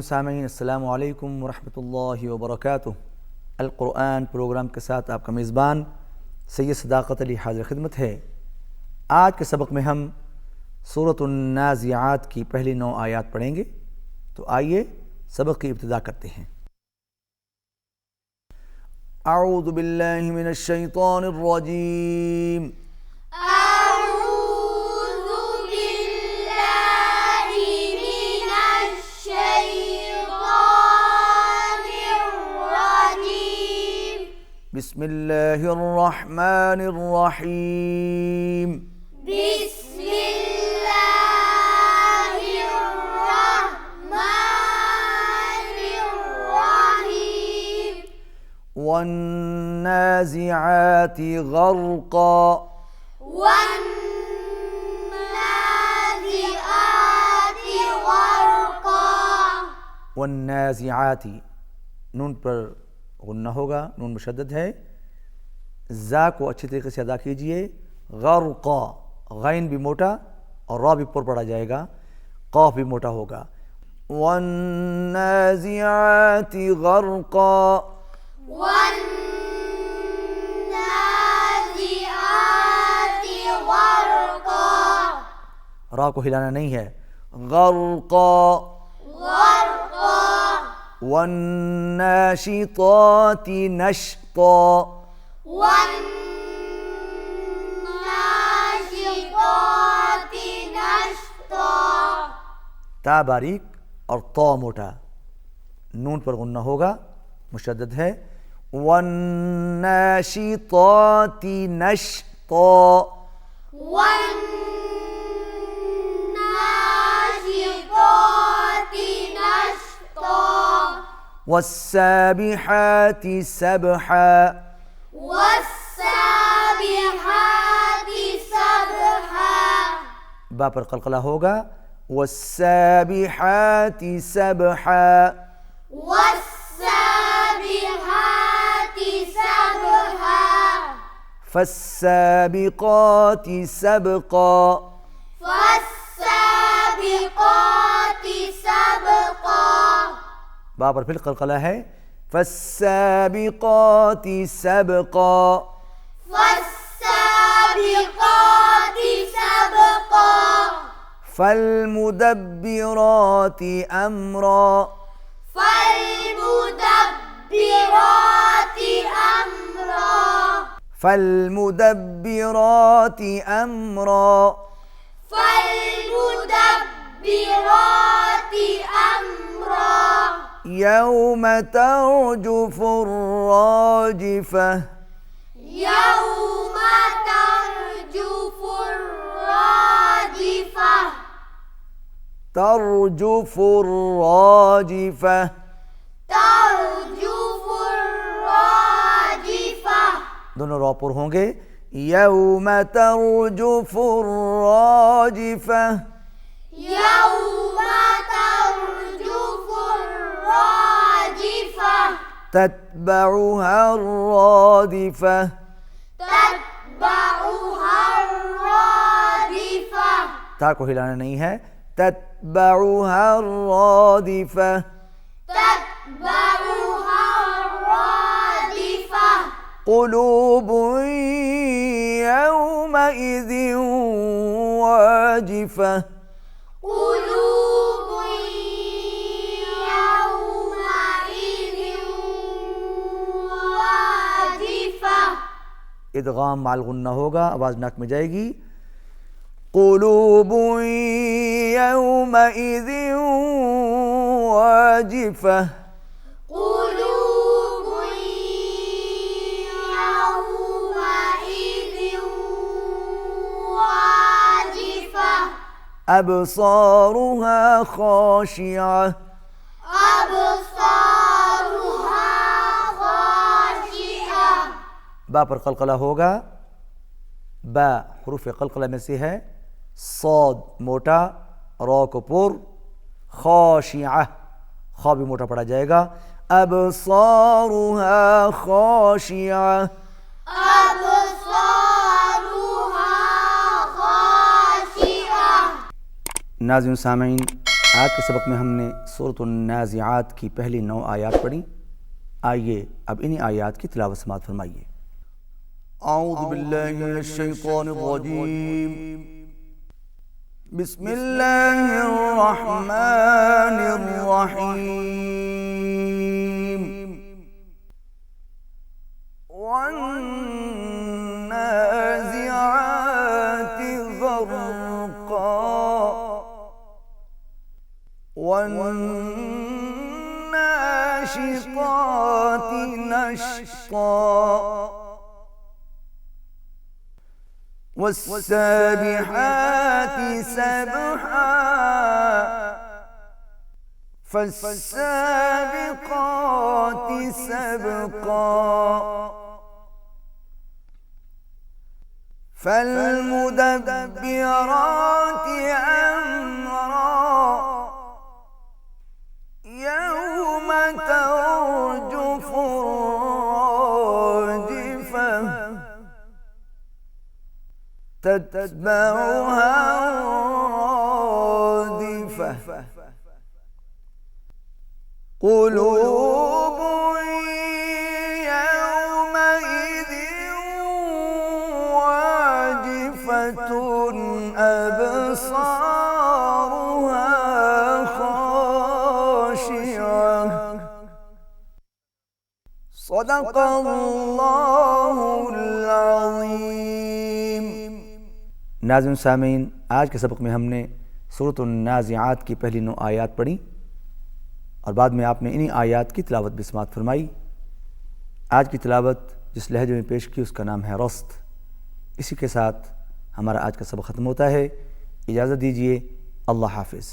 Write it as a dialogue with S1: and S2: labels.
S1: सामीन अस्सलामु अलैकुम वरहमतुल्लाहि वबरकातुह। अल कुरआन प्रोग्राम के साथ आपका मेज़बान सैयद सदाकत अली हाज़िर खिदमत है। आज के सबक में हम सूरत अन्नाज़िआत की पहली 9 आयात पढ़ेंगे। तो आइए सबक की इब्तिदा करते हैं। अऊज़ु बिल्लाहि मिनश शैतानिर रजीम। बिस्मिल्लाहिर रहमानिर रहीम।
S2: बिस्मिल्लाहिर रहमानिर रहीम।
S1: वन्नाज़िआति ग़र्क़ा।
S2: वन्नाज़िआति ग़र्क़ा।
S1: वन्नाज़िआति नून पर गुन्ना होगा, नून मुशद्दद है। ज़ा को अच्छी तरीके से अदा कीजिए। ग़र्क़ा, ग़ैन भी मोटा और रा भी ऊपर पड़ा जाएगा, क़ाफ़ भी मोटा होगा। वन्नाज़िआति ग़र्क़ा।
S2: वन्नाज़िआति ग़र्क़ा।
S1: रा को हिलाना नहीं है। ग़र्क़ा।
S2: ग़र्क़ा।
S1: वन्नाशिताति नश्ता।
S2: वन्नाशिताति नश्ता।
S1: ता बारीक और तौ मोटा, नून पर गुन्ना होगा, मुशद्दद है। वन्नाशिताति नश्ता।
S2: वन्नाशिताति नश्ता।
S1: वस्साबिहाति सबहा।
S2: वस्साबिहाति सबहा।
S1: बा पर कलकला होगा। वस्साबिहाति सबहा।
S2: वस्साबिहाति सबहा।
S1: फस्साबिक़ाति सबक़ा।
S2: फस्साबिक़ाति सबक़ा।
S1: बा पर फिर कलकला है। फस्साबिक़ाति सबक़ा।
S2: फस्साबिक़ाति सबक़ा।
S1: फल्मुदब्बिराति अम्रा।
S2: फल्मुदब्बिराति अम्रा।
S1: फल्मुदब्बिराति अम्रा।
S2: फल्मुदब्बिराति अम्रा।
S1: यौम तर्जुफुर राजिफह।
S2: यौम तर्जुफुर राजिफह।
S1: तर्जुफुर राजिफह।
S2: तर्जुफुर राजिफह।
S1: दोनों रॉ पर होंगे। यौम तर्जुफुर राजिफह।
S2: यौम तर्जुफुर राजिफह।
S1: तत्बउहा रादिफह।
S2: तत्बउहा रादिफह।
S1: ता को हिलाना नहीं है। तत्बउहा रादिफह।
S2: तत्बउहा रादिफह।
S1: क़ुलूबुन यौमइज़िन वाजिफह।
S2: क़ुलूबुन यौमइज़िन वाजिफह।
S1: इदगाम माल गुन्ना होगा, आवाज़ नाक में जाएगी। क़ुलूबुन यौमइज़िन वाजिफह।
S2: क़ुलूबुन यौमइज़िन वाजिफह।
S1: अबसारुहा खाशिअह।
S2: अबसारुहा खाशिअह।
S1: बा पर कलकला होगा। बा हुरूफ कलकला में से है। सौद मोटा, रॉ को पुर, खाशिअह, खा भी मोटा पड़ा जाएगा। अबसारुहा खाशिअह।
S2: अबसारुहा खाशिअह।
S1: नाज़िम सामीन, आज के सबक में हमने सूरत नाज़िआत की पहली 9 आयत पढ़ी। आइए अब इन्हीं आयत की तिलावत समाअत फरमाइए। औज़ु बिल्लाहि मिनश शैतानिर रजीम। बिस्मिल्लाहिर रहमानिर रहीम। वन्नाज़िआति ग़र्क़ा वन्नाशिताति नश्ता वस्साबिहाति सबहा फस्साबिक़ाति सबक़ा फल्मुदब्बिराति अम्रा यौम तर्जुफु राजिफा तत्बउहा रादिफा क़ुलूबुन यौमइज़िन वाजिफ़तुन अबसारुहा ख़ाशिअः सदक़ल्लाहुल अज़ीम। नाज़िम सामीन, आज के सबक में हमने सूरत नाज़िआत की पहली 9 आयत पढ़ी और बाद में आपने इन्हीं आयत की तिलावत भी समाअत फरमाई। आज की तिलावत जिस लहजे में पेश की उसका नाम है रस्त। इसी के साथ हमारा आज का सबक ख़त्म होता है। इजाज़त दीजिए। अल्लाह हाफ़िज़।